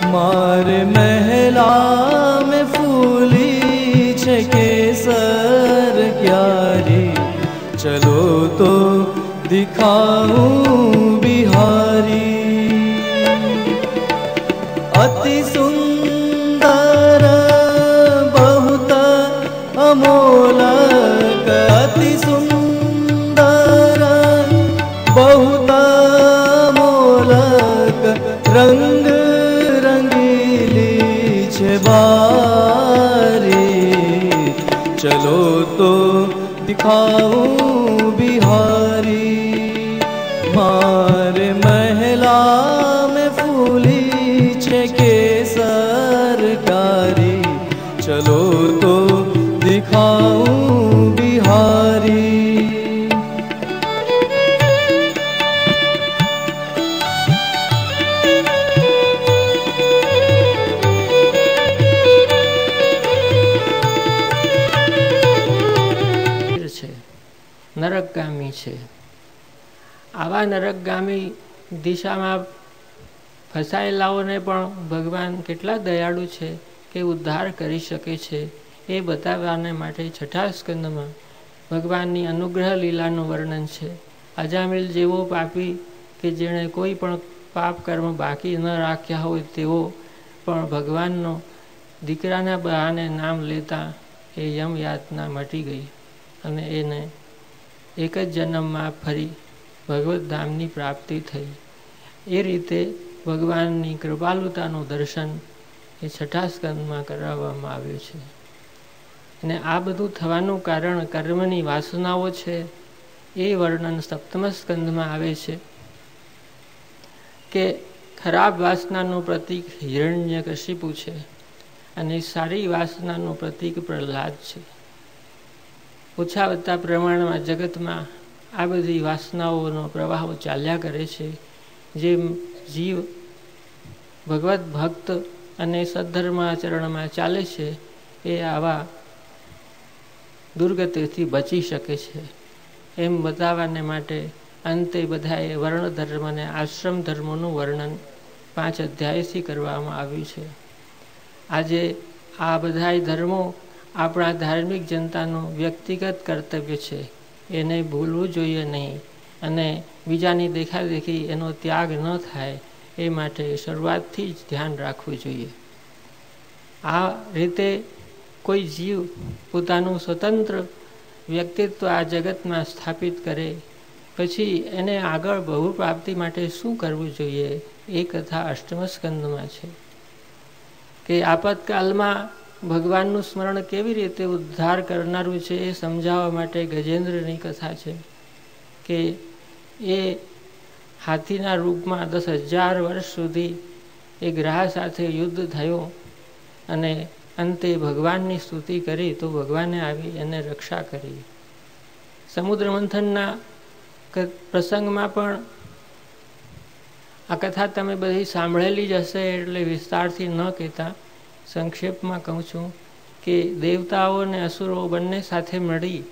मारे महला में फूली छे केसर क्यारी, चलो तो दिखाऊं बिहारी। अति सुंदर बहुत अमोलक, अति सुंदर बहुत अमोलक, रंग रंगीली छे बारी, चलो तो दिखाऊं बिहारी। मारे महला में फूली छे केसर क्यारी, चलो तो दिखाऊं बिहारी। નરકગામી છે। આવા નરકગામી દિશામાં ફસાયેલાઓને પણ ભગવાન કેટલા દયાળુ છે કે ઉદ્ધાર કરી શકે છે, એ બતાવવાને માટે છઠ્ઠા સ્કંદમાં ભગવાનની અનુગ્રહ લીલાનું વર્ણન છે। અજામિલ જેવો પાપી કે જેણે કોઈ પણ પાપ કર્મ બાકી ન રાખ્યા હોય તેવો પણ ભગવાનનો દીકરાના બહાને નામ લેતા એ યમ યાતના મટી ગઈ અને એને એક જ જન્મમાં ફરી ભગવત ધામની પ્રાપ્તિ થઈ। એ રીતે ભગવાનની કૃપાલુતાનું દર્શન એ છઠ્ઠા સ્કંદમાં કરાવવામાં આવ્યું છે। અને આ બધું થવાનું કારણ કર્મની વાસનાઓ છે, એ વર્ણન સપ્તમ સ્કંદમાં આવે છે કે ખરાબ વાસનાનું પ્રતીક હિરણ્યકશિપુ છે અને સારી વાસનાનું પ્રતીક પ્રહલાદ છે। ઓછા વધતા પ્રમાણમાં જગતમાં આ બધી વાસનાઓનો પ્રવાહો ચાલ્યા કરે છે। જે જીવ ભગવત ભક્ત અને સદ્ધર્માચરણમાં ચાલે છે એ આવા દુર્ગતિથી બચી શકે છે, એમ બતાવવાને માટે અંતે બધાએ વર્ણ ધર્મ અને આશ્રમ ધર્મોનું વર્ણન 5 અધ્યાયથી કરવામાં આવ્યું છે। આજે આ બધાય ધર્મો આપણા ધાર્મિક જનતાનું વ્યક્તિગત કર્તવ્ય છે, એને ભૂલવું જોઈએ નહીં અને બીજાની દેખાદેખી એનો ત્યાગ ન થાય એ માટે શરૂઆતથી જ ધ્યાન રાખવું જોઈએ। આ રીતે કોઈ જીવ પોતાનું સ્વતંત્ર વ્યક્તિત્વ આ જગતમાં સ્થાપિત કરે પછી એને આગળ બહુ પ્રાપ્તિ માટે શું કરવું જોઈએ એ કથા અષ્ટમ સ્કંદમાં છે કે આપતકાલમાં ભગવાનનું સ્મરણ કેવી રીતે ઉદ્ધાર કરનારું છે એ સમજાવવા માટે ગજેન્દ્રની કથા છે કે એ હાથીના રૂપમાં 10,000 વર્ષ સુધી એ ગ્રહ સાથે યુદ્ધ થયું અને અંતે ભગવાનની સ્તુતિ કરી તો ભગવાને આવી એને રક્ષા કરી। સમુદ્ર મંથનના પ્રસંગમાં પણ આ કથા તમે બધી સાંભળેલી જ હશે એટલે વિસ્તારથી ન કહેતા સંક્ષેપમાં કહું છું કે દેવતાઓ અને અસુરો બંને સાથે મળી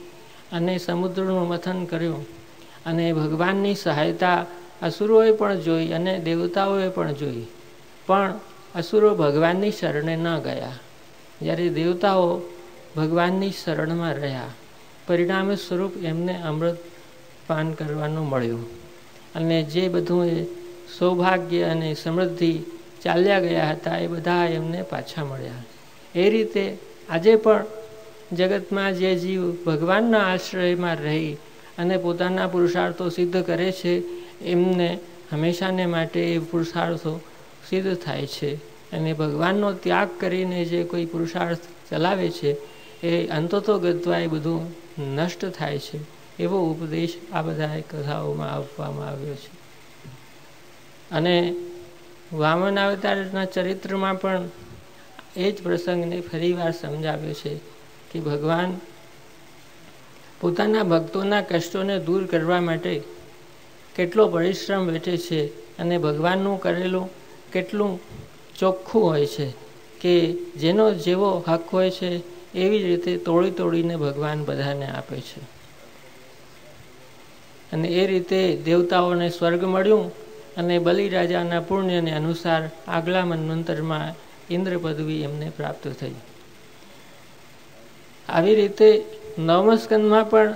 અને સમુદ્રનું મથન કર્યું અને ભગવાનની સહાયતા અસુરોએ પણ જોઈ અને દેવતાઓએ પણ જોઈ, પણ અસુરો ભગવાનની શરણે ન ગયા, જ્યારે દેવતાઓ ભગવાનની શરણમાં રહ્યા। પરિણામ સ્વરૂપ એમને અમૃત પાન કરવાનું મળ્યું અને જે બધું એ સૌભાગ્ય અને સમૃદ્ધિ ચાલ્યા ગયા હતા એ બધા એમને પાછા મળ્યા। એ રીતે આજે પણ જગતમાં જે જીવ ભગવાનના આશ્રયમાં રહી અને પોતાના પુરુષાર્થો સિદ્ધ કરે છે એમને હંમેશાને માટે એ પુરુષાર્થો સિદ્ધ થાય છે અને ભગવાનનો ત્યાગ કરીને જે કોઈ પુરુષાર્થ ચલાવે છે એ અંતતો ગત્વા એ બધું નષ્ટ થાય છે, એવો ઉપદેશ આ બધા કથાઓમાં આપવામાં આવ્યો છે। અને વામન અવતારના ચરિત્રમાં પણ એ જ પ્રસંગને ફરીવાર સમજાવ્યો છે કે ભગવાન પોતાના ભક્તોના કષ્ટોને દૂર કરવા માટે કેટલો પરિશ્રમ વેઠે છે અને ભગવાનનું કરેલું કેટલું ચોખ્ખું હોય છે કે જેનો જેવો હક હોય છે એવી રીતે તોડી તોડીને ભગવાન બધાને આપે છે। અને એ રીતે દેવતાઓને સ્વર્ગ મળ્યું અને બલિરાજાના પુણ્યને અનુસાર આગલા મન્વંતરમાં ઇન્દ્ર પદવી એમને પ્રાપ્ત થઈ. આવી રીતે નવમા સ્કંદમાં પણ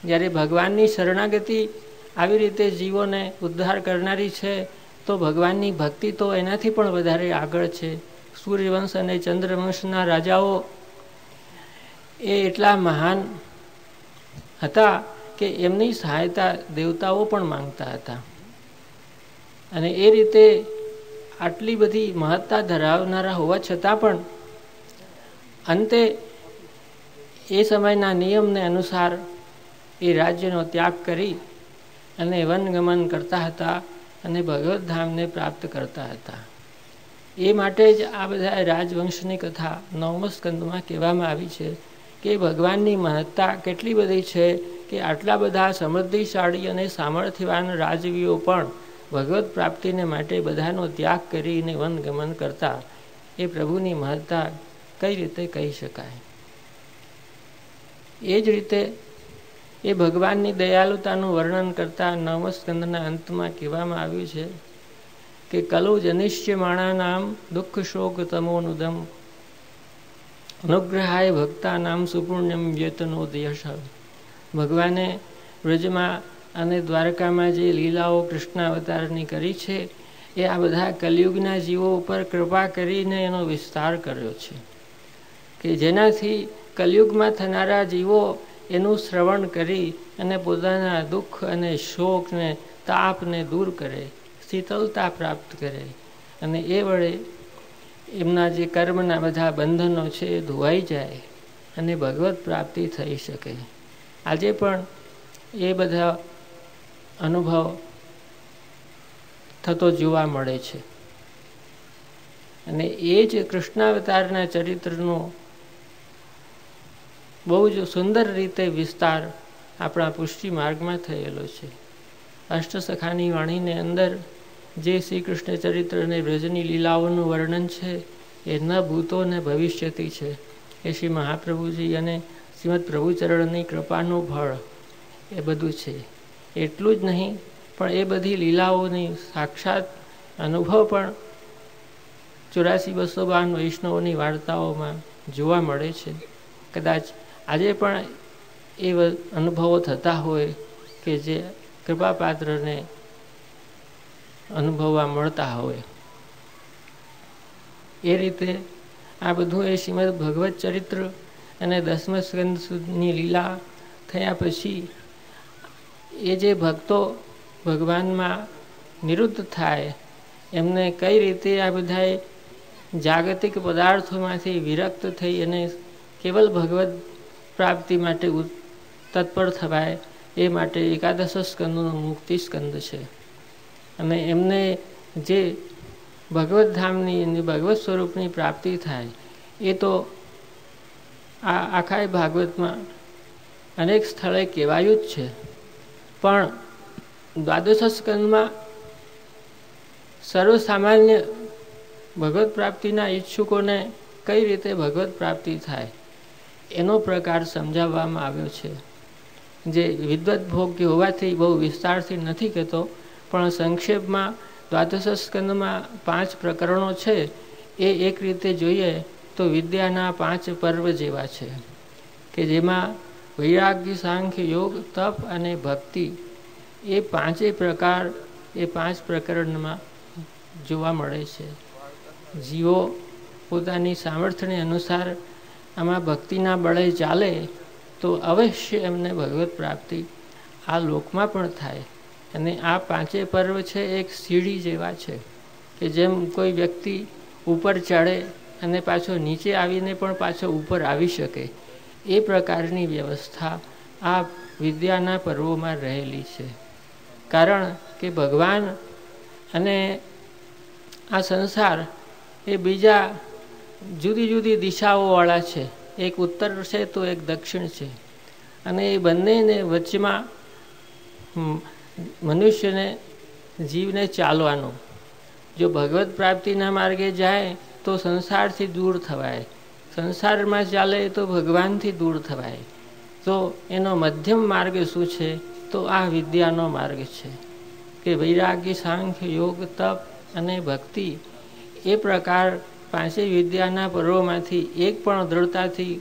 જ્યારે ભગવાનની શરણાગતિ આવી રીતે જીવોને ઉદ્ધાર કરનારી છે, તો ભગવાનની ભક્તિ તો એનાથી પણ વધારે આગળ છે. સૂર્યવંશ અને ચંદ્રવંશના રાજાઓ એ એટલા મહાન હતા કે એમની સહાયતા દેવતાઓ પણ માંગતા હતા. અને એ રીતે આટલી બધી મહત્તા ધરાવનારા હોવા છતાં પણ અંતે એ સમયના નિયમને અનુસાર એ રાજ્યનો ત્યાગ કરી અને વનગમન કરતા હતા અને ભગવત ધામને પ્રાપ્ત કરતા હતા. એ માટે જ આ બધા રાજવંશની કથા નવમા સ્કંદમાં કહેવામાં આવી છે કે ભગવાનની મહત્તા કેટલી બધી છે કે આટલા બધા સમૃદ્ધિશાળી અને સામર્થ્યવાન રાજવીઓ પણ ભગવત પ્રાપ્તિને માટે બધાનો ત્યાગ કરીને વનગમન કરતા. એ પ્રભુની મહત્તા કઈ રીતે કહી શકાય. એ જ રીતે એ ભગવાનની દયાલુતાનું વર્ણન કરતા નવમા સ્કંદના અંતમાં કહેવામાં આવ્યું છે કે કલુ જનિષ્ય માણાનામ દુઃખ શોક તમોનુદમ અનુગ્રહાય ભક્તા નામ સુપુણ્યમ વ્યતનોદયશ. ભગવાને વ્રજમાં અને દ્વારકામાં જે લીલાઓ કૃષ્ણાવતારની કરી છે એ આ બધા કલિયુગના જીવો ઉપર કૃપા કરીને એનો વિસ્તાર કર્યો છે કે જેનાથી કલિયુગમાં થનારા જીવો એનું શ્રવણ કરી અને પોતાના દુઃખ અને શોકને તાપને દૂર કરે, શીતળતા પ્રાપ્ત કરે અને એ વડે એમના જે કર્મના બધા બંધનો છે એ ધોવાઈ જાય અને ભગવત પ્રાપ્તિ થઈ શકે. આજે પણ એ બધા અનુભવ થતો જોવા મળે છે. અને એ જ કૃષ્ણાવતારના ચરિત્રનો બહુ જ સુંદર રીતે વિસ્તાર આપણા પુષ્ટિ માર્ગમાં થયેલો છે. અષ્ટસખાની વાણીની અંદર જે શ્રી કૃષ્ણ ચરિત્ર અને વ્રજની લીલાઓનું વર્ણન છે એ ન ભૂતો ને ભવિષ્યથી છે. એ શ્રી મહાપ્રભુજી અને શ્રીમદ પ્રભુચરણની કૃપાનું ફળ એ બધું છે. એટલું જ નહીં પણ એ બધી લીલાઓની સાક્ષાત અનુભવ પણ 84-252 વૈષ્ણવોની વાર્તાઓમાં જોવા મળે છે. કદાચ આજે પણ એ અનુભવો થતા હોય કે જે કૃપાપાત્રને અનુભવવા મળતા હોય. એ રીતે આ બધું એ શ્રીમદ ભગવત ચરિત્ર અને 10મા સ્કંદ સુધીની લીલા થયા પછી એ જે ભક્તો ભગવાનમાં નિરુદ્ધ થાય એમને કઈ રીતે આ બધા જાગતિક પદાર્થોમાંથી વિરક્ત થઈ અને કેવલ ભગવત પ્રાપ્તિ માટે તત્પર થવાય એ માટે 11 સ્કંદનો મુક્તિ સ્કંદ છે. અને એમને જે ભગવત ધામની અને ભગવત સ્વરૂપની પ્રાપ્તિ થાય એ તો આ આખા ભાગવતમાં અનેક સ્થળે કહેવાયું જ છે. પણ 12 સ્કંદમાં સર્વસામાન્ય ભગવત પ્રાપ્તિના ઈચ્છુકોને કઈ રીતે ભગવત પ્રાપ્તિ થાય એનો પ્રકાર સમજાવવામાં આવ્યો છે. જે વિદ્વત ભોગ્ય હોવાથી બહુ વિસ્તારથી નથી કહેતો, પણ સંક્ષેપમાં 12 સ્કંદમાં 5 પ્રકરણો છે એ એક રીતે જોઈએ તો વિદ્યાના 5 પર્વ જેવા છે કે જેમાં વૈરાગ્ય, સાંખ્ય, યોગ, તપ અને ભક્તિ એ 5 પ્રકાર એ 5 પ્રકરણમાં જોવા મળે છે. જીવો પોતાની સામર્થ્યને અનુસાર આમાં ભક્તિના બળે ચાલે તો અવશ્ય એમને ભગવત પ્રાપ્તિ આ લોકમાં પણ થાય. અને આ 5 પર્વ છે એક સીડી જેવા છે કે જેમ કોઈ વ્યક્તિ ઉપર ચડે અને પાછો નીચે આવીને પણ પાછો ઉપર આવી શકે એ પ્રકારની વ્યવસ્થા આ વિદ્યાના પર્વોમાં રહેલી છે. કારણ કે ભગવાન અને આ સંસાર એ બીજા જુદી જુદી દિશાઓવાળા છે. એક ઉત્તર છે તો એક દક્ષિણ છે. અને એ બંનેને વચ્ચેમાં મનુષ્યને જીવને ચાલવાનું. જો ભગવત પ્રાપ્તિના માર્ગે જાય તો સંસારથી દૂર થવાય, સંસારમાં ચાલે તો ભગવાનથી દૂર થવાય. તો એનો મધ્યમ માર્ગ શું છે? તો આ વિદ્યાનો માર્ગ છે કે કે વૈરાગ્ય, સાંખ્ય, યોગ, તપ અને ભક્તિ એ પ્રકાર પાંચે વિદ્યાના પર્વોમાંથી એક પણ દ્રઢતાથી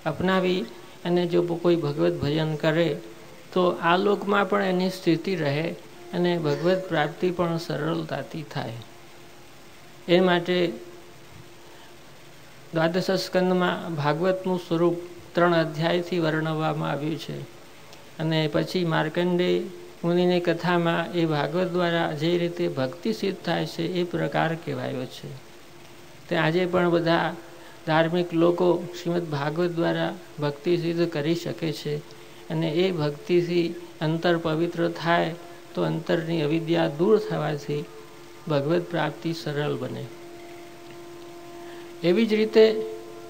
અપનાવી અને જો કોઈ ભગવત ભજન કરે તો આ લોકમાં પણ એની સ્થિતિ રહે અને ભગવત પ્રાપ્તિ પણ સરળતાથી થાય. એ માટે દ્વાદશ સ્કંદમાં ભાગવતનું સ્વરૂપ 3 અધ્યાયથી વર્ણવવામાં આવ્યું છે. અને પછી માર્કંડેય મુનિની કથામાં એ ભાગવત દ્વારા જે રીતે ભક્તિ સિદ્ધ થાય છે એ પ્રકાર કહેવાયો છે. તે આજે પણ બધા ધાર્મિક લોકો શ્રીમદ ભાગવત દ્વારા ભક્તિ સિદ્ધ કરી શકે છે. અને એ ભક્તિથી અંતર પવિત્ર થાય તો અંતરની અવિદ્યા દૂર થવાથી ભગવત પ્રાપ્તિ સરળ બને. એવી જ રીતે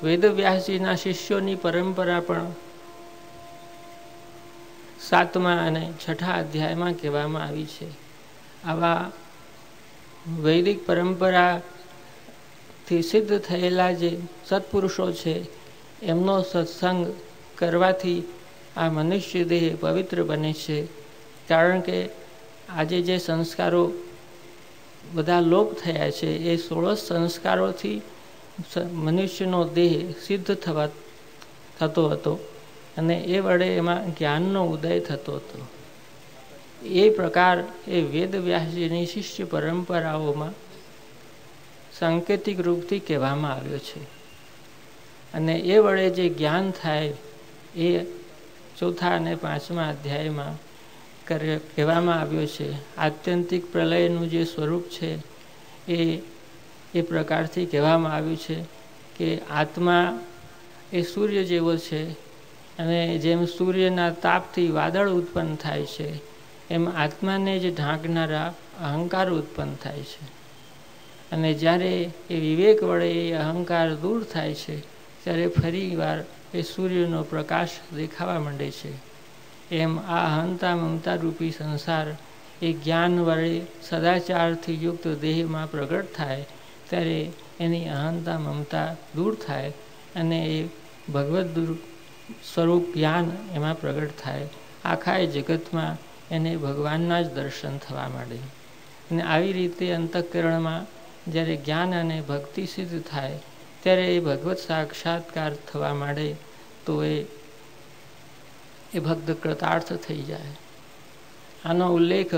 વેદવ્યાસજીના શિષ્યોની પરંપરા પણ 7મા અને 6ઠા અધ્યાયમાં કહેવામાં આવી છે. આવા વૈદિક પરંપરાથી સિદ્ધ થયેલા જે સત્પુરુષો છે એમનો સત્સંગ કરવાથી આ મનુષ્ય દેહ પવિત્ર બને છે. કારણ કે આજે જે સંસ્કારો બધા લોપ થયા છે એ 16 સંસ્કારોથી મનુષ્યનો દેહ સિદ્ધ થતો હતો અને એ વડે એમાં જ્ઞાનનો ઉદય થતો હતો. એ પ્રકાર એ વેદ વ્યાસજીની શિષ્ય પરંપરાઓમાં સાંકેતિક રૂપથી કહેવામાં આવ્યો છે. અને એ વડે જે જ્ઞાન થાય એ 4થા અને 5મા અધ્યાયમાં કહેવામાં આવ્યો છે. આત્યંતિક પ્રલયનું જે સ્વરૂપ છે એ પ્રકારથી કહેવામાં આવ્યું છે કે આત્મા એ સૂર્ય જેવો છે અને જેમ સૂર્યના તાપથી વાદળ ઉત્પન્ન થાય છે એમ આત્માને જ ઢાંકનારા અહંકાર ઉત્પન્ન થાય છે. અને જ્યારે એ વિવેક વડે એ અહંકાર દૂર થાય છે ત્યારે ફરી વાર એ સૂર્યનો પ્રકાશ દેખાવા માંડે છે. એમ આ અહંતા મમતા રૂપી સંસાર એ જ્ઞાન વડે સદાચારથી યુક્ત દેહમાં પ્રગટ થાય ત્યારે એની અહંતા મમતા દૂર થાય અને એ ભગવદ્ સ્વરૂપ જ્ઞાન એમાં પ્રગટ થાય. આખા એ જગતમાં એને ભગવાનના જ દર્શન થવા માંડે. અને આવી રીતે અંતઃકરણમાં જ્યારે જ્ઞાન અને ભક્તિ સિદ્ધ થાય ત્યારે એ ભગવત સાક્ષાત્કાર થવા માંડે તો એ ભક્ત કૃતાર્થ થઈ જાય. આનો ઉલ્લેખ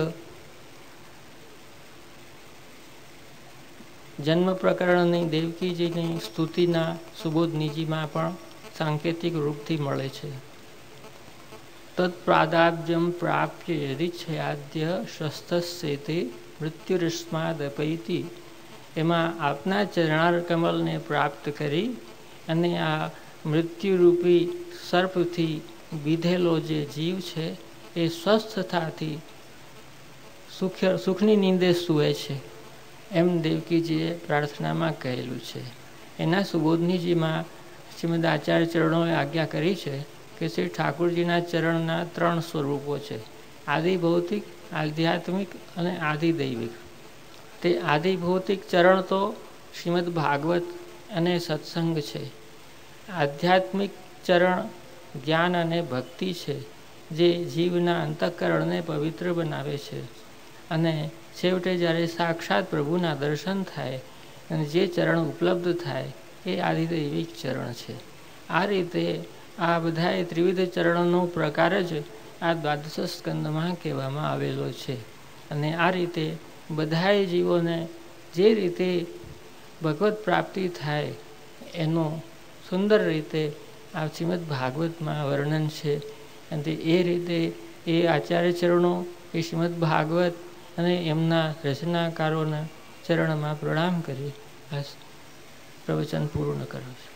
જન્મ પ્રકરણની દેવકીજીની સ્તુતિના સુબોધનીજીમાં પણ સાંકેતિક રૂપથી મળે છે. તત્પ્રાદાબ્જમ પ્રાપ્ય યદિચ્છયાદ્ય શસ્તસ્યેતે મૃત્યુરસ્માદપૈતિ. એમાં આપના ચરણાર કમલને પ્રાપ્ત કરી અને આ મૃત્યુરૂપી સર્પથી બીધેલો જે જીવ છે એ સ્વસ્થતાથી સુખની નીંદે સૂવે છે એમ દેવકીજીએ પ્રાર્થનામાં કહેલું છે. એના સુબોધનીજીમાં શ્રીમદ આચાર્ય ચરણોએ આજ્ઞા કરી છે કે શ્રી ઠાકોરજીના ચરણના 3 સ્વરૂપો છે: આદિ ભૌતિક, આધ્યાત્મિક અને આદિદૈવિક. તે આદિ ભૌતિક ચરણ તો શ્રીમદ ભાગવત અને સત્સંગ છે. આધ્યાત્મિક ચરણ જ્ઞાન અને ભક્તિ છે જે જીવના અંતઃકરણને પવિત્ર બનાવે છે. અને છેવટે જ્યારે સાક્ષાત પ્રભુના દર્શન થાય અને જે ચરણ ઉપલબ્ધ થાય એ આદિદૈવિક ચરણ છે. આ રીતે આ બધાએ ત્રિવિધ ચરણનો પ્રકાર જ આ દ્વાદશ સ્કંદમાં કહેવામાં આવેલો છે. અને આ રીતે બધાએ જીવોને જે રીતે ભગવત પ્રાપ્તિ થાય એનું સુંદર રીતે આ શ્રીમદ ભાગવતમાં વર્ણન છે. અને એ રીતે એ આચાર્ય ચરણો એ શ્રીમદ ભાગવત અને એમના રચનાકારોના ચરણમાં પ્રણામ કરી આ પ્રવચન પૂર્ણ કરું છું.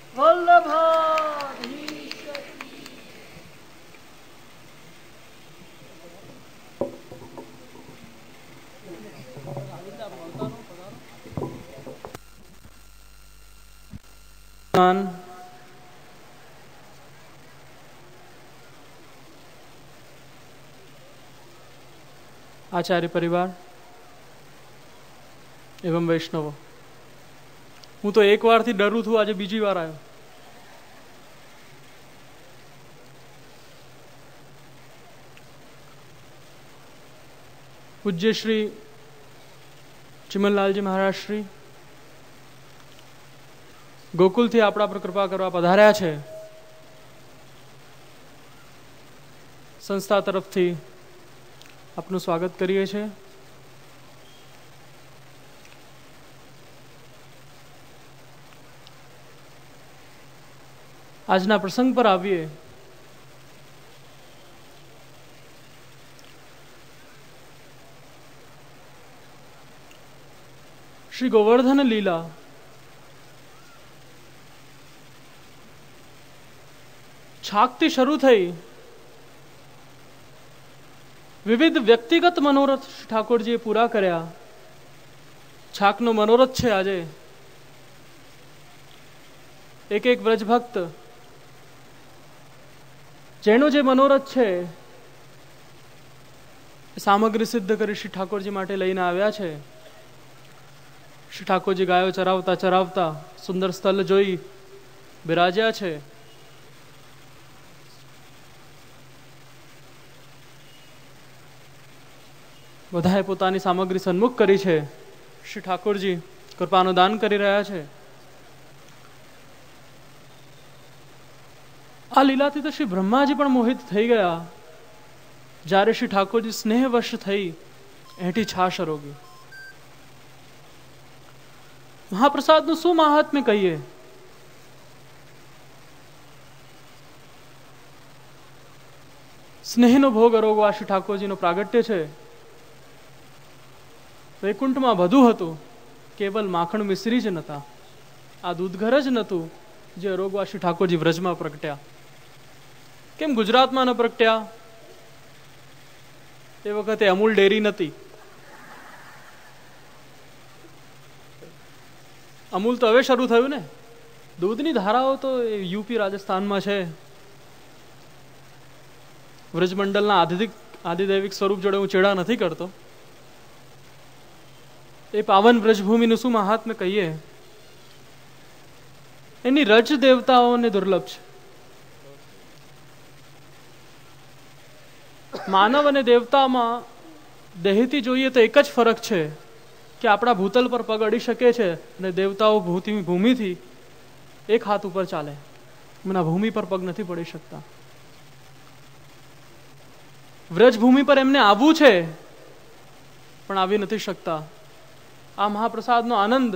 आचार्य परिवार एवं वैष्णव, હું તો એક વારથી ડરું છું, આજે બીજી વાર આવ્યો. પૂજ્ય શ્રી ચિમનલાલજી મહારાજ શ્રી ગોકુલથી આપણા પર કૃપા કરવા પધાર્યા છે. સંસ્થા તરફથી આપનું સ્વાગત કરીએ છીએ. આજના પ્રસંગ પર આવીએ. શ્રી ગોવર્ધન લીલા છાકથી શરૂ થઈ વિવિધ વ્યક્તિગત મનોરથ ઠાકોરજીએ પૂરા કર્યા. છાકનો મનોરથ છે આજે એક એક વ્રજભક્ત જેનો જે મનોરથ છે સામગ્રી સિદ્ધ કરી શ્રી ઠાકોરજી માટે લઈને આવ્યા છે. શ્રી ઠાકોરજી ગાયો ચરાવતા ચરાવતા સુંદર સ્થળ જોઈ બિરાજ્યા છે. બધાએ પોતાની સામગ્રી સન્મુખ કરી છે. શ્રી ઠાકોરજી કૃપાનું દાન કરી રહ્યા છે. આ લીલાથી તો શ્રી બ્રહ્માજી પણ મોહિત થઈ ગયા જ્યારે શ્રી ઠાકોરજી સ્નેહવશ થઈ એઠી છાશ રોગી. મહાપ્રસાદનું શું મહાત્મ્ય કહીએ? સ્નેહનો ભોગ અરોગો આ શ્રી ઠાકોરજીનો પ્રાગટ્ય છે. વૈકુંઠમાં બધું હતું, કેવલ માખણ મિશ્રી જ નતા. આ દૂધઘર જ નતું જે અરોગવા શ્રી ઠાકોરજી વ્રજમાં પ્રગટ્યા. કેમ ગુજરાતમાં ન પ્રગટ્યા? એ વખતે અમૂલ ડેરી નથી. અમૂલ તો હવે શરૂ થયું ને. દૂધની ધારાઓ તો યુપી રાજસ્થાનમાં છે. વ્રજમંડળના આધિદૈવિક સ્વરૂપ જોડે હું ચેડા નથી કરતો. એ પાવન વ્રજભૂમિનું શું મહાત્મ્ય કહીએ? એની રજ દેવતાઓને દુર્લભ છે. માનવ અને દેવતામાં દેહથી જોઈએ તો એક જ ફરક છે કે આપણા ભૂતલ પર પગ અડી શકે છે અને દેવતાઓ ભૂમિથી એક હાથ ઉપર ચાલે. એમના ભૂમિ પર પગ નથી પડી શકતા. વ્રજભૂમિ પર એમને આવવું છે પણ આવી નથી શકતા. આ મહાપ્રસાદનો આનંદ,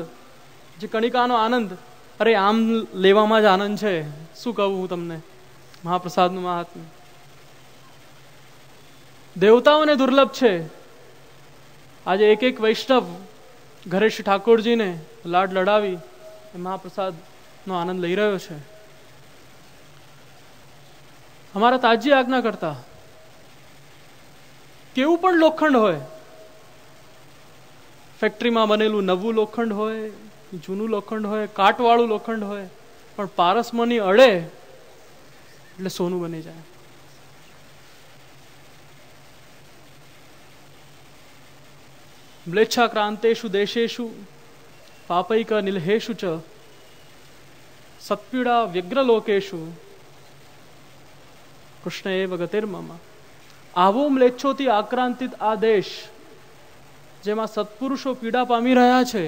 જે કણિકાનો આનંદ, અરે આમ લેવામાં જ આનંદ છે. શું કહું હું તમને મહાપ્રસાદનું મહાત્મ્ય. દેવતાઓને દુર્લભ છે. આજે એક એક વૈષ્ણવ ઘરે શ્રી ઠાકોરજીને લાડ લડાવી એ મહાપ્રસાદનો આનંદ લઈ રહ્યો છે. અમારા તાજી આજ્ઞા કરતા કેવું પણ લોખંડ હોય, ફેક્ટરીમાં બનેલું નવું લોખંડ હોય, જૂનું લોખંડ હોય, કાટવાળું લોખંડ હોય, પણ પારસમણી અડે એટલે સોનું બની જાય. મ્લેચ્છાક્રાંતેષુ દેશેષુ પાપૈક નિલહેષુ ચ સત્પીડા વ્યગ્રલોકેષુ કૃષ્ણ એવ ગતિર્મમ. આવો મ્લેચ્છોથી આક્રાંતિત આ દેશ જેમાં સત્પુરુષો પીડા પામી રહ્યા છે,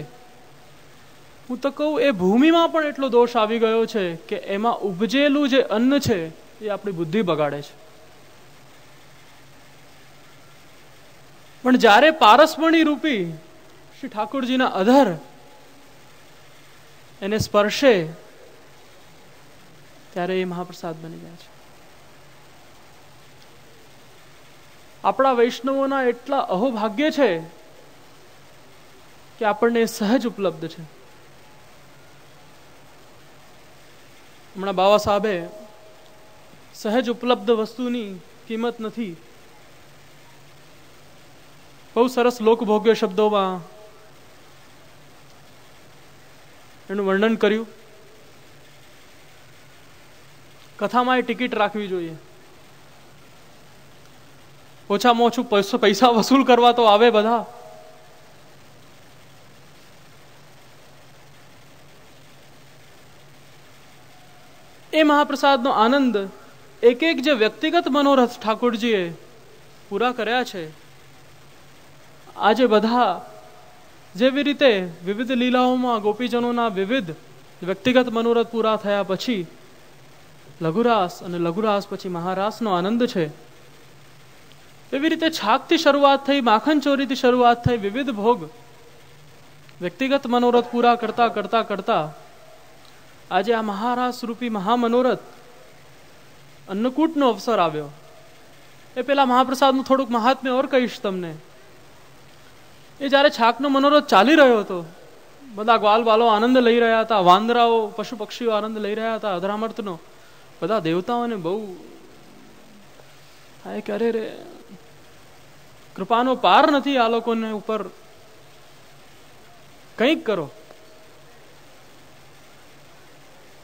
હું તો કહું એ ભૂમિમાં પણ એટલો દોષ આવી ગયો છે કે એમાં ઉપજેલું જે અન્ન છે એ આપણી બુદ્ધિ બગાડે છે. પણ જ્યારે પારસમણી રૂપી શ્રી ઠાકોરજીના અધર એને સ્પર્શે ત્યારે એ મહાપ્રસાદ બની જાય છે. આપણા વૈષ્ણવોના એટલા અહોભાગ્ય છે કે આપણને સહજ ઉપલબ્ધ છે. હમણાં બાબા સાહેબે સહજ ઉપલબ્ધ વસ્તુની કિંમત નથી બહુ સરસ લોકભોગ્ય શબ્દોમાં એનું વર્ણન કર્યું. કથામાં એ ટિકિટ રાખવી જોઈએ. ઓછામાં ઓછું પૈસા વસૂલ કરવા તો આવે બધા. એ મહાપ્રસાદનો આનંદ એક એક જે વ્યક્તિગત મનોરથ ઠાકોરજીએ પૂરા કર્યા છે આજે બધા જેવી રીતે વિવિધ લીલાઓમાં ગોપીજનોના વિવિધ વ્યક્તિગત મનોરથ પૂરા થયા પછી લઘુરાસ અને લઘુરાસ પછી મહારાસનો આનંદ છે, એવી રીતે છાકથી શરૂઆત થઈ, માખણ ચોરીથી શરૂઆત થઈ, વિવિધ ભોગ વ્યક્તિગત મનોરથ પૂરા કરતા કરતા કરતા આજે આ મહારાસ રૂપી મહામનોરથ અન્નકૂટનો અવસર આવ્યો. એ પેલા મહાપ્રસાદનું થોડુંક મહાત્મ્ય ઓર કહીશ તમને. એ જ્યારે છાકનો મનોરથ ચાલી રહ્યો હતો, બધા ગ્વાલ બાલો આનંદ લઈ રહ્યા હતા, વાંદરાઓ પશુ પક્ષીઓ આનંદ લઈ રહ્યા હતા અધરામર્તનો. બધા દેવતાઓને બહુ થાય કે અરે રે કૃપાનો પાર નથી આ લોકોને ઉપર, કંઈક કરો.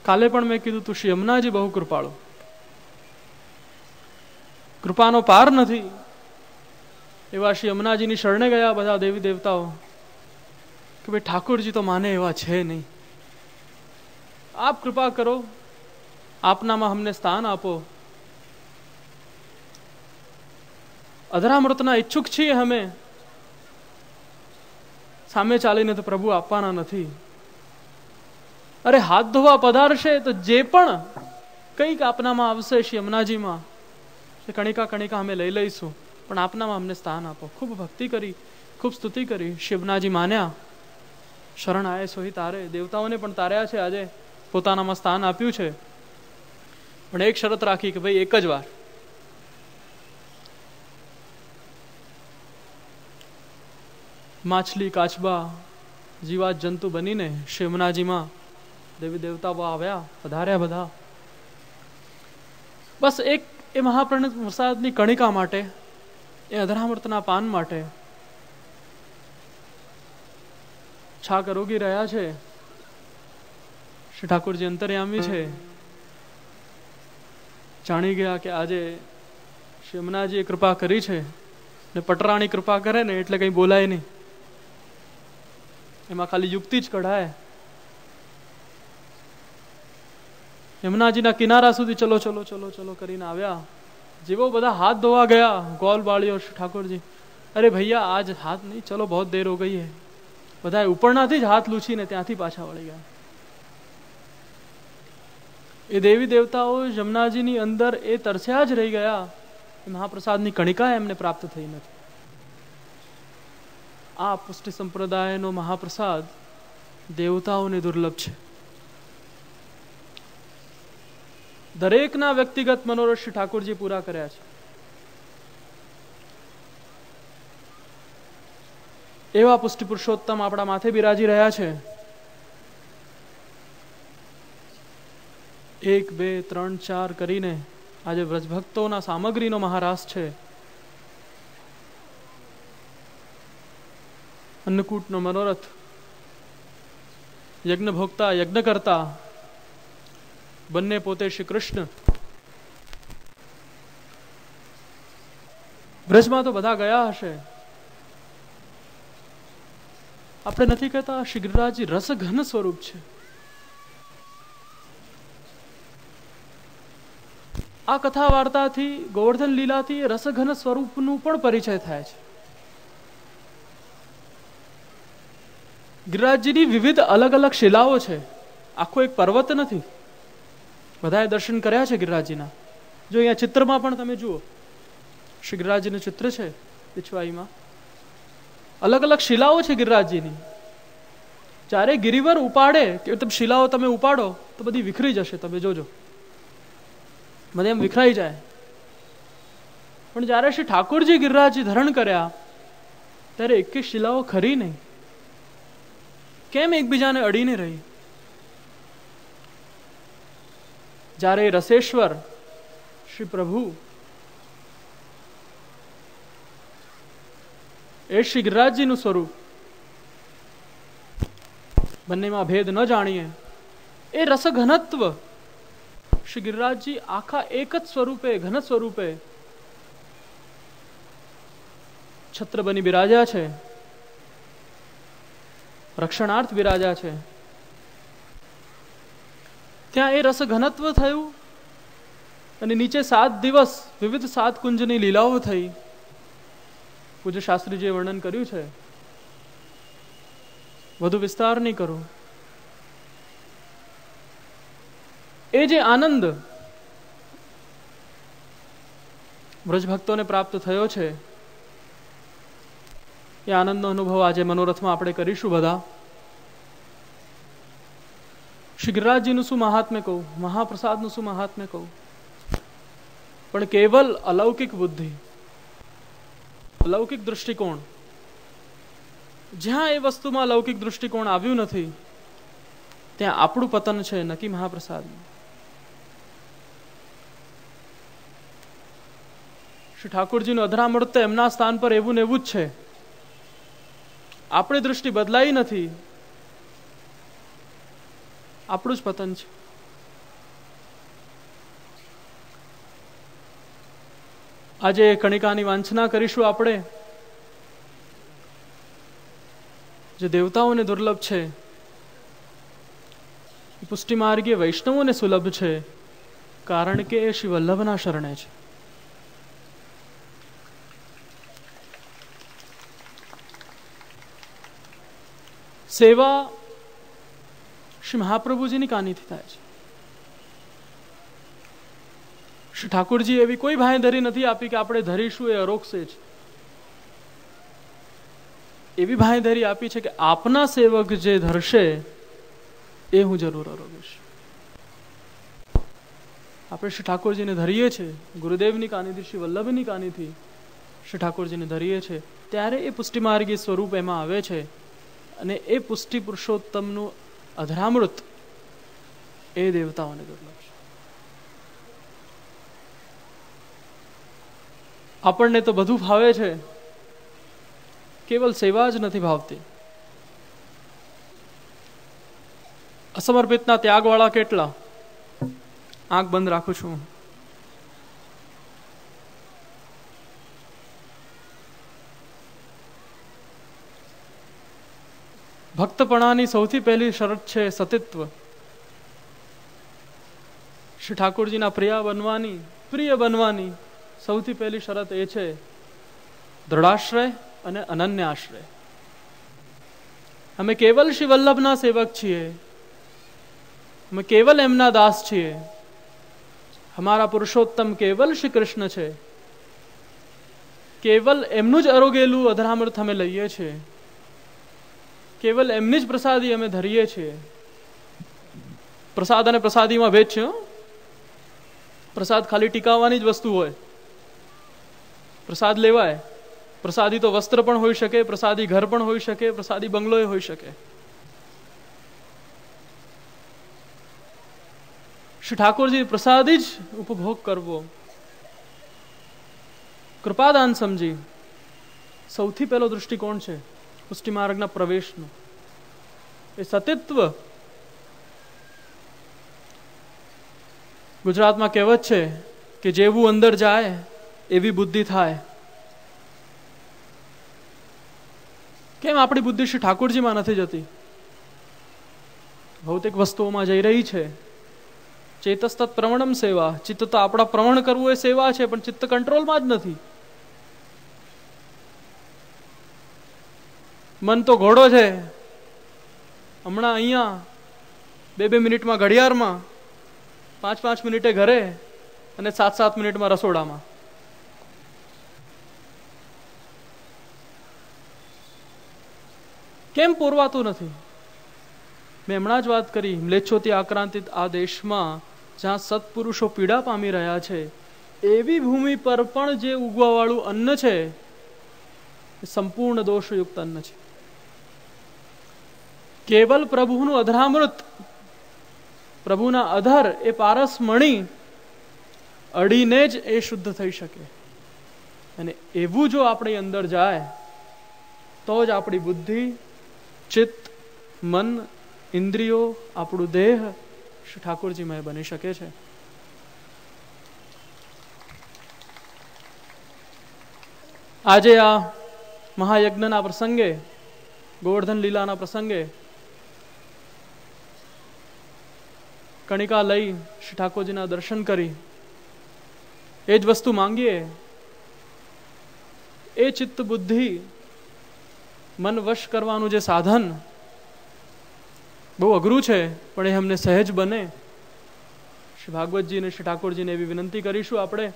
કાલે પણ મેં કીધું તું શ્રી યમુનાજી બહુ કૃપાળુ, કૃપાનો પાર નથી. એવા શ્રી યમુનાજીની શરણે ગયા બધા દેવી દેવતાઓ કે ભાઈ ઠાકોરજી તો માને એવા છે નહીં, આપ કૃપા કરો, આપનામાં અમને સ્થાન આપો. અધરામૃતના ઈચ્છુક છીએ અમે, સામે ચાલીને તો પ્રભુ આપવાના નથી. અરે હાથ ધોવા પધારશે તો જે પણ કંઈક આપનામાં આવશે શ્રી યમુનાજીમાં, કણિકા કણિકા અમે લઈ લઈશું, પણ આપનામાં અમને સ્થાન આપો. ખૂબ ભક્તિ કરી, ખૂબ સ્તુતિ કરી. શ્રી યમુનાજી માન્યા, શરણ આયે સોહી તારે. દેવતાઓને પણ તાર્યા છે, આજે પોતાનામાં સ્થાન આપ્યું છે, પણ એક શરત રાખી કે ભાઈ એક જ વાર માછલી કાચબા જીવાત જંતુ બનીને શ્રી યમુનાજીમાં દેવી દેવતાઓ આવ્યા, પધાર્યા બધા. બસ એક એ મહાપ્રસાદની કણિકા માટે, એ અધરામૃતના પાન માટે છાક અરોગી રહ્યા છે. શ્રી ઠાકોરજી અંતર્યામી છે, જાણી ગયા કે આજે શ્રી યમુનાજીએ કૃપા કરી છે, ને પટરાણી કૃપા કરે ને એટલે કઈ બોલાય નહીં, એમાં ખાલી યુક્તિ જ કઢાય. યમુનાજીના કિનારા સુધી ચલો ચલો ચલો ચલો કરીને આવ્યા. જેવો બધા હાથ ધોવા ગયા, ગોલ બાળ્યો ઠાકોરજી, અરે ભૈયા આજ હાથ નહીં, ચલો બહુ દેર હો ગઈ હે. બધા ઉપરનાથી જ હાથ લૂછીને ત્યાંથી પાછા વળી ગયા. એ દેવી દેવતાઓ યમુનાજીની અંદર એ તરસ્યા જ રહી ગયા, એ મહાપ્રસાદની કણિકા એમને પ્રાપ્ત થઈ નથી. આ પુષ્ટિ સંપ્રદાયનો મહાપ્રસાદ દેવતાઓને દુર્લભ છે. દરેકના વ્યક્તિગત મનોરથ શ્રી ઠાકોરજી પૂરા કર્યા છે. એવા પુષ્ટિ પુરુષોત્તમ આપણા માથે બિરાજી રહ્યા છે. 1 2 3 4 કરીને આજે વ્રજભક્તોના સામગ્રીનો મહારાસ છે. અન્નકૂટનો મનોરથ, યજ્ઞ ભોગતા યજ્ઞ કરતા બંને પોતે શ્રી કૃષ્ણ. બ્રજમાં તો બધા ગયા હશે. આપણે નથી કહેતા શ્રી ગિરિરાજજી રસઘન સ્વરૂપ છે. આ કથા વાર્તાથી, ગોવર્ધન લીલાથી રસઘન સ્વરૂપનું પણ પરિચય થાય છે. ગિરિરાજજીની વિવિધ અલગ અલગ શિલાઓ છે, આખો એક પર્વત નથી. બધાએ દર્શન કર્યા છે ગિરિરાજજીના. જો અહીંયા ચિત્રમાં પણ તમે જુઓ, શ્રી ગિરિરાજજીનું ચિત્ર છે પીછવાઈમાં. અલગ અલગ શિલાઓ છે ગિરિરાજજીની. જ્યારે ગિરિવર ઉપાડે કે શિલાઓ તમે ઉપાડો તો બધી વિખરી જશે, તમે જોજો, બધે એમ વિખરાઈ જાય. પણ જ્યારે શ્રી ઠાકોરજી ગિરિરાજજી ધરણ કર્યા ત્યારે એક શિલાઓ ખરી નહીં. કેમ એકબીજાને અડીને રહી? જ્યારે રસેશ્વર શ્રી પ્રભુ એ શ્રી ગિરિરાજજીનું સ્વરૂપ, બંનેમાં ભેદ ન જાણીએ, એ રસઘનત્વ શ્રી ગિરિરાજજી આખા એક જ સ્વરૂપે, ઘન સ્વરૂપે છત્ર બની બિરાજ્યા છે, રક્ષણાર્થ બિરાજ્યા છે. ત્યાં એ રસ ઘનત્વ થયું અને નીચે 7 દિવસ વિવિધ 7 કુંજની લીલાઓ થઈ. પૂજ્ય શાસ્ત્રીજીએ વર્ણન કર્યું છે, વધુ વિસ્તાર નહીં કરું. એ જે આનંદ વ્રજ ભક્તોને પ્રાપ્ત થયો છે, એ આનંદનો અનુભવ આજે મનોરથમાં આપણે કરીશું બધા. શ્રી ગિરિરાજજીનું શું મહાત્મ્ય કહું, મહાપ્રસાદનું શું મહાત્મ્ય કહું, પણ કેવલ અલૌકિક બુદ્ધિ, અલૌકિક દૃષ્ટિકોણ, જ્યાં એ વસ્તુમાં અલૌકિક દૃષ્ટિકોણ આવ્યું નથી ત્યાં આપણું પતન છે, નક્કી મહાપ્રસાદનું. શ્રી ઠાકોરજીનું અધરામૃત એમના સ્થાન પર એવું ને એવું જ છે. આપણી દૃષ્ટિ બદલાઈ નથી, આપણું જ પતન છે. આજે કણિકાની વાંચના કરીશું આપણે, જે દેવતાઓને દુર્લભ છે, પુષ્ટિ માર્ગીય વૈષ્ણવોને સુલભ છે, કારણ કે એ શ્રી વલ્લભના શરણે છે. સેવા શ્રી મહાપ્રભુજીની કાનીથી થાય છે. શ્રી ઠાકોરજી એવી કોઈ ભાંયધરી નથી આપી કે આપણે ધરીશું એ અરોગશે જ. એવી ભાંયધરી આપી છે કે આપના સેવક જે ધરશે એ હું જરૂર અરોગીશ. આપણે શ્રી ઠાકોરજીને ધરીએ છીએ, ગુરુદેવની કાનીથી, શ્રી વલ્લભની કાનીથી શ્રી ઠાકોરજીને ધરીએ છીએ, ત્યારે એ પુષ્ટિ માર્ગી સ્વરૂપ એમાં આવે છે. અને એ પુષ્ટિ પુરુષોત્તમનું અધરામૃત એ દેવતાઓને દુર્લભ છે. આપણને તો બધું ભાવે છે, કેવલ સેવા જ નથી ભાવતી. અસમર્પિતના ત્યાગવાળા કેટલા? આંખ બંધ રાખું છું. ભક્તપણાની સૌથી પહેલી શરત છે સતીત્વ. શ્રી ઠાકોરજીના પ્રિય બનવાની સૌથી પહેલી શરત એ છે દ્રઢાશ્રય અને અનન્ય આશ્રય. અમે કેવલ શ્રી વલ્લભના સેવક છીએ, અમે કેવલ એમના દાસ છીએ. અમારા પુરુષોત્તમ કેવલ શ્રી કૃષ્ણ છે. કેવલ એમનું જ અરોગેલું અધરામૃત અમે લઈએ છીએ, કેવલ એમની જ પ્રસાદી અમે ધરીએ છીએ. પ્રસાદ અને પ્રસાદીમાં ભેદ છે. પ્રસાદ ખાલી ટીકાવવાની જ વસ્તુ હોય. પ્રસાદ લેવાય. પ્રસાદી તો વસ્ત્ર પણ હોઈ શકે, પ્રસાદી ઘર પણ હોઈ શકે, પ્રસાદી બંગલો હોઈ શકે. શ્રી ઠાકોરજી પ્રસાદી જ ઉપભોગ કરવો, કૃપાદાન સમજી સૌથી પહેલો દૃષ્ટિકોણ છે પુષ્ટિ માર્ગના પ્રવેશનો. એ સતીત્વ ગુજરાતમાં કહેવત છે કે જેવું અંદર જાય એવી બુદ્ધિ થાય. કેમ આપણી બુદ્ધિ શ્રી ઠાકોરજીમાં નથી જતી? ભૌતિક વસ્તુઓમાં જઈ રહી છે. ચેતસ્તત પ્રવણમ સેવા. ચિત્ત તો આપણા પ્રવણ કરવું એ સેવા છે, પણ ચિત્ત કંટ્રોલમાં જ નથી. મન તો ઘોડો છે. હમણાં અહીંયા 2-2 મિનિટમાં ઘડિયાળમાં, 5-5 મિનિટે ઘરે અને 7-7 મિનિટમાં રસોડામાં. કેમ પૂરવાતું નથી? મેં હમણાં જ વાત કરી, મ્લેચ્છોથી આક્રાંતિત આ દેશમાં જ્યાં સત્પુરુષો પીડા પામી રહ્યા છે, એવી ભૂમિ પર પણ જે ઉગવા વાળું અન્ન છે એ સંપૂર્ણ દોષયુક્ત અન્ન છે. કેવલ પ્રભુનું અધરામૃત, પ્રભુના અધર એ પારસ મણી અડીને જ એ શુદ્ધ થઈ શકે. અને એવું જો આપણી અંદર જાય તો જ આપણી બુદ્ધિ, ચિત્ત, મન, ઇન્દ્રિયો, આપણું દેહ શ્રી ઠાકોરજીમય બની શકે છે. આજે આ મહાયજ્ઞના પ્રસંગે, ગોવર્ધન લીલાના પ્રસંગે કણિકા લઈ શ્રી ઠાકોરજીના દર્શન કરી એ જ વસ્તુ માંગીએ. એ ચિત્ત બુદ્ધિ મન વશ કરવાનું જે સાધન બહુ અઘરું છે, પણ એ અમને સહેજ બને. શ્રી ભાગવતજી અને શ્રી ઠાકોરજીને એવી વિનંતી કરીશું આપણે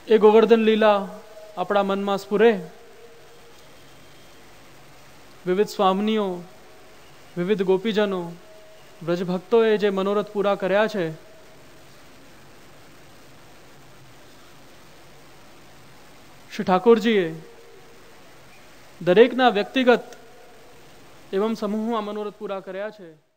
એ ગોવર્ધન લીલા આપણા મનમાં સ્ફુરે. વિવિધ સ્વામીઓ, વિવિધ ગોપીજનો, વ્રજ ભક્તોએ જે મનોરથ પૂરા કર્યા છે, શ્રી ઠાકોરજીએ દરેકના વ્યક્તિગત એવં સમૂહમાં મનોરથ પૂરા કર્યા છે.